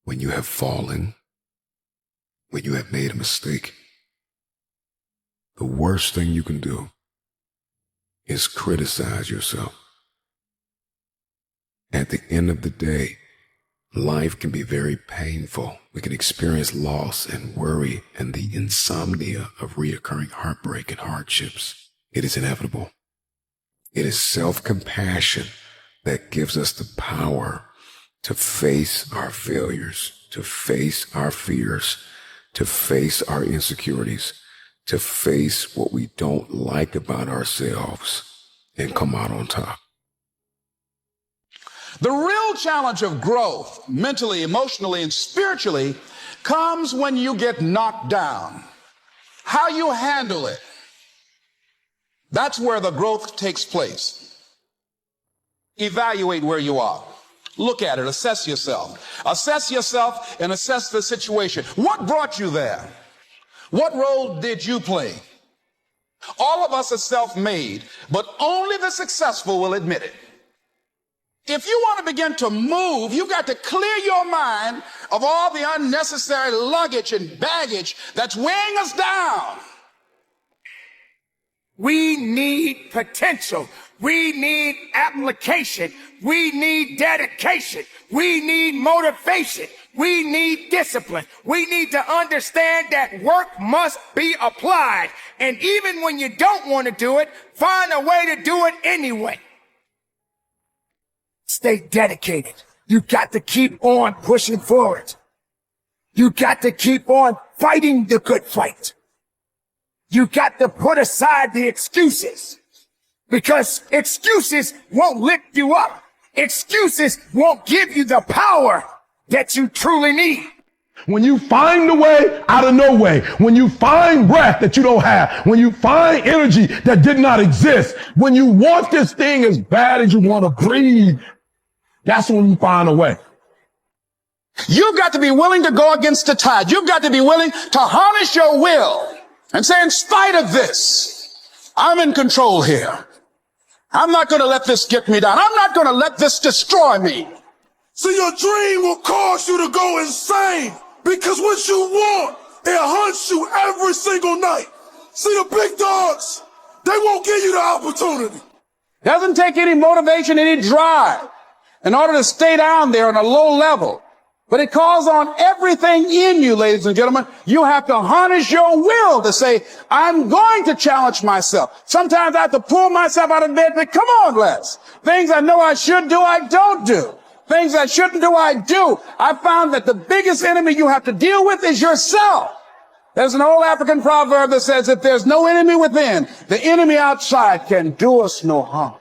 when you have fallen, when you have made a mistake, the worst thing you can do is criticize yourself. At the end of the day, life can be very painful. We can experience loss and worry and the insomnia of reoccurring heartbreak and hardships. It is inevitable. It is self-compassion that gives us the power to face our failures, to face our fears, to face our insecurities, to face what we don't like about ourselves and come out on top. The real challenge of growth, mentally, emotionally, and spiritually, comes when you get knocked down. How you handle it, that's where the growth takes place. Evaluate where you are. Look at it, assess yourself. Assess yourself and assess the situation. What brought you there? What role did you play? All of us are self-made, but only the successful will admit it. If you want to begin to move, you've got to clear your mind of all the unnecessary luggage and baggage that's weighing us down. We need potential. We need application. We need dedication. We need motivation. We need discipline. We need to understand that work must be applied. And even when you don't want to do it, find a way to do it anyway. Stay dedicated. You got to keep on pushing forward. You got to keep on fighting the good fight. You got to put aside the excuses, because excuses won't lift you up. Excuses won't give you the power that you truly need. When you find a way out of no way, when you find breath that you don't have, when you find energy that did not exist, when you want this thing as bad as you want to breathe, that's when you find a way. You've got to be willing to go against the tide. You've got to be willing to harness your will and say, in spite of this, I'm in control here. I'm not going to let this get me down. I'm not going to let this destroy me. See, your dream will cause you to go insane, because what you want, it hunts you every single night. See, the big dogs, they won't give you the opportunity. Doesn't take any motivation, any drive in order to stay down there on a low level. But it calls on everything in you, ladies and gentlemen. You have to harness your will to say, I'm going to challenge myself. Sometimes I have to pull myself out of bed and say, come on, Les. Things I know I should do, I don't do. Things I shouldn't do, I do. I found that the biggest enemy you have to deal with is yourself. There's an old African proverb that says, if there's no enemy within, the enemy outside can do us no harm.